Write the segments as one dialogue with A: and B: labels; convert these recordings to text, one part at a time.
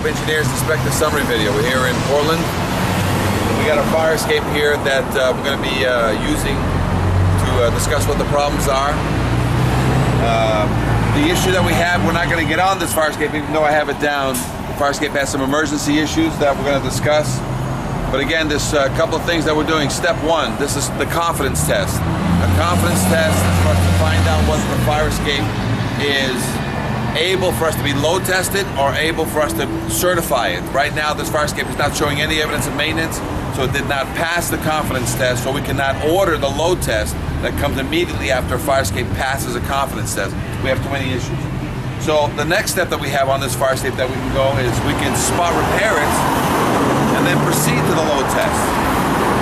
A: Engineers Inspector Summary video. We're here in Portland. We got a fire escape here that we're going to be using to discuss what the problems are. The issue that we have, we're not going to get on this fire escape even though I have it down. The fire escape has some emergency issues that we're going to discuss. But again, there's a couple of things that we're doing. Step one, this is the confidence test. A confidence test is for us to find out whether the fire escape is able for us to be load tested or able for us to certify it. Right now this fire escape is not showing any evidence of maintenance, so it did not pass the confidence test, so we cannot order the load test that comes immediately after a fire escape passes a confidence test. We have too many issues. So the next step that we have on this fire escape that we can go is we can spot repair it and then proceed to the load test.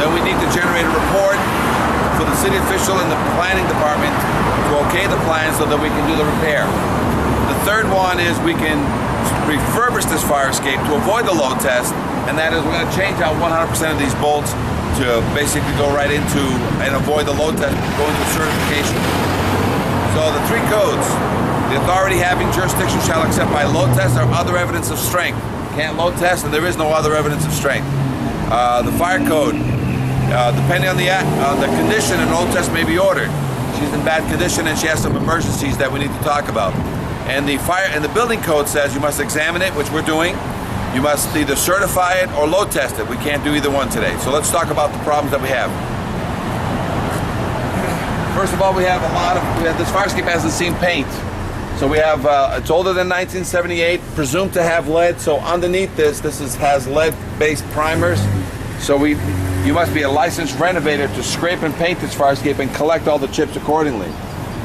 A: Then we need to generate a report for the city official and the planning department to okay the plan so that we can do the repair. The third one is we can refurbish this fire escape to avoid the load test, and that is we're going to change out 100% of these bolts to basically go right into and avoid the load test, go into certification. So the three codes: the authority having jurisdiction shall accept by load test or other evidence of strength. Can't load test, and there is no other evidence of strength. The fire code, depending on the condition, a load test may be ordered. She's in bad condition and she has some emergencies that we need to talk about. And the building code says you must examine it, which we're doing. You must either certify it or load test it. We can't do either one today. So let's talk about the problems that we have. First of all, this fire escape hasn't seen paint. So we have, it's older than 1978, presumed to have lead. So underneath this has lead-based primers. So you must be a licensed renovator to scrape and paint this fire escape and collect all the chips accordingly.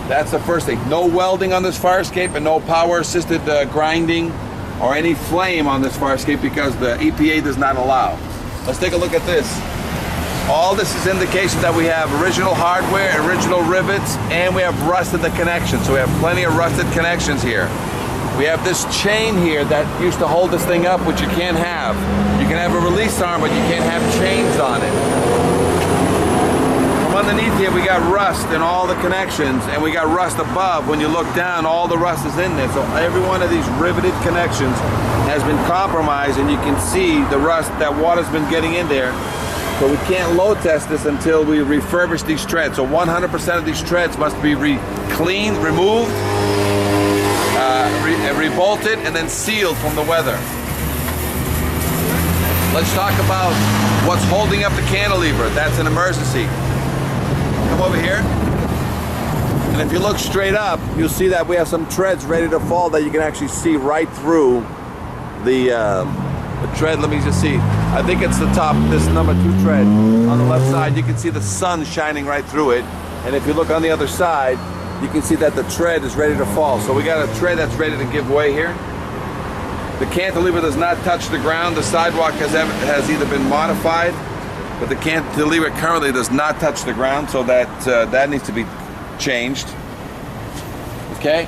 A: That's the first thing. No welding on this fire escape and no power-assisted grinding or any flame on this fire escape because the EPA does not allow. Let's take a look at this. All this is indication that we have original hardware, original rivets, and we have rust in the connections. So we have plenty of rusted connections here. We have this chain here that used to hold this thing up, which you can't have. You can have a release arm, but you can't have chains on it. Underneath here we got rust in all the connections, and we got rust above. When you look down, all the rust is in there. So every one of these riveted connections has been compromised, and you can see the rust, that water's been getting in there. So we can't load test this until we refurbish these treads. So 100% of these treads must be cleaned, removed, rebolted, and then sealed from the weather. Let's talk about what's holding up the cantilever. That's an emergency. Come over here, and if you look straight up, you'll see that we have some treads ready to fall that you can actually see right through the tread. Let me just see. I think it's the top, this number 2 tread on the left side. You can see the sun shining right through it, and if you look on the other side, you can see that the tread is ready to fall. So we got a tread that's ready to give way here. The cantilever does not touch the ground. The sidewalk has either been modified, but the cantilever currently does not touch the ground, so that needs to be changed. Okay?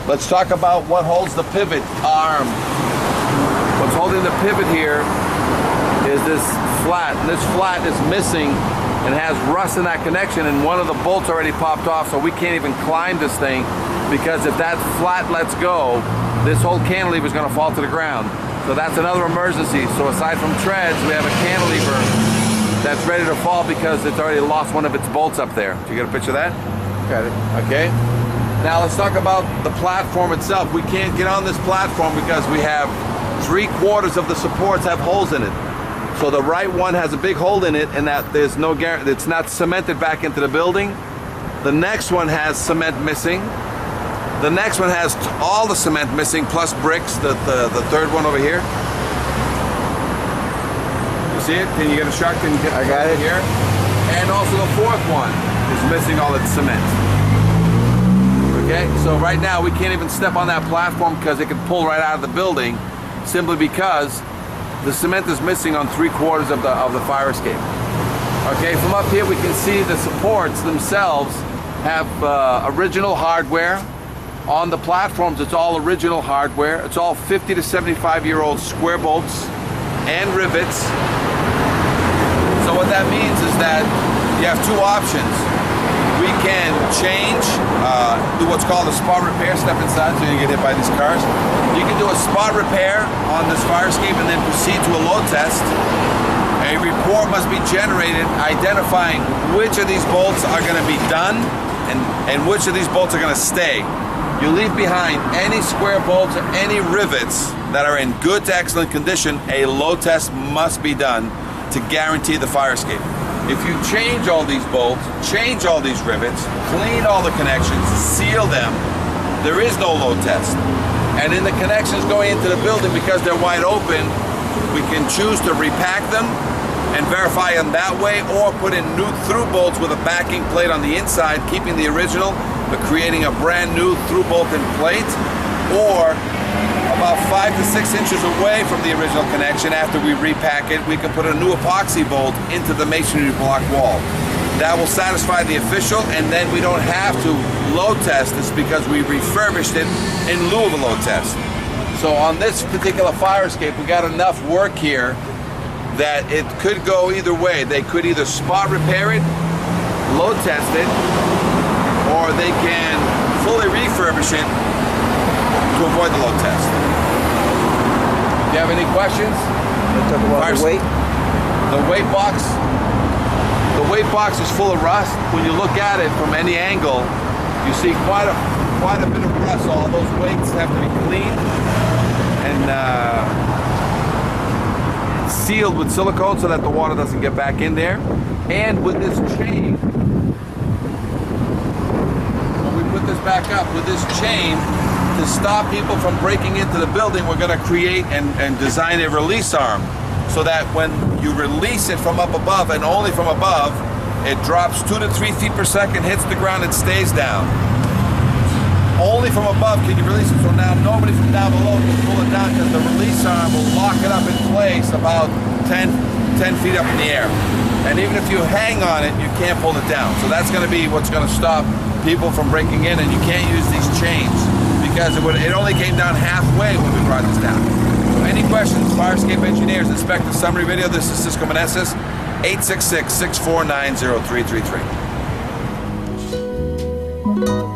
A: Let's talk about what holds the pivot arm. What's holding the pivot here is this flat. And this flat is missing and has rust in that connection, and one of the bolts already popped off, so we can't even climb this thing, because if that flat lets go, this whole cantilever is going to fall to the ground. So that's another emergency. So aside from treads, we have a cantilever that's ready to fall because it's already lost one of its bolts up there. Do you get a picture of that? Got it. Okay. Now let's talk about the platform itself. We can't get on this platform because we have 3/4 of the supports have holes in it. So the right one has a big hole in it, and that there's no guarantee, it's not cemented back into the building. The next one has cement missing. The next one has all the cement missing plus bricks, the third one over here. You see it? Can you get a shot?
B: I got it
A: here. And also the fourth one is missing all its cement. Okay, so right now we can't even step on that platform because it can pull right out of the building, simply because the cement is missing on 3/4 of the fire escape. Okay, from up here we can see the supports themselves have original hardware. On the platforms, it's all original hardware. It's all 50 to 75-year-old square bolts and rivets. So what that means is that you have two options. We can change, do what's called a spot repair, step inside so you don't get hit by these cars. You can do a spot repair on this fire escape and then proceed to a load test. A report must be generated identifying which of these bolts are going to be done and which of these bolts are going to stay. You leave behind any square bolts or any rivets that are in good to excellent condition. A load test must be done to guarantee the fire escape. If you change all these bolts, change all these rivets, clean all the connections, seal them, there is no load test. And in the connections going into the building, because they're wide open, we can choose to repack them and verify them that way, or put in new through bolts with a backing plate on the inside, keeping the original, but creating a brand new through bolt and plate, or about 5 to 6 inches away from the original connection after we repack it, we can put a new epoxy bolt into the masonry block wall. That will satisfy the official, and then we don't have to load test this because we refurbished it in lieu of a load test. So on this particular fire escape, we got enough work here that it could go either way. They could either spot repair it, load test it, or they can fully refurbish it to avoid the load test. Do you have any questions?
B: Talk about the weight.
A: The weight box. The weight box is full of rust. When you look at it from any angle, you see quite a bit of rust. All those weights have to be cleaned and sealed with silicone so that the water doesn't get back in there. And with this chain, when we put this back up, with this chain, to stop people from breaking into the building, we're going to create and design a release arm so that when you release it from up above, and only from above, it drops 2 to 3 feet per second, hits the ground, and stays down. Only from above can you release it, so now nobody from down below can pull it down, because the release arm will lock it up in place about 10 feet up in the air. And even if you hang on it, you can't pull it down. So that's going to be what's going to stop people from breaking in, and you can't use these chains because it only came down halfway when we brought this down. So any questions, fire escape engineers, inspect the summary video. This is Cisco Meneses, 866-649-0333.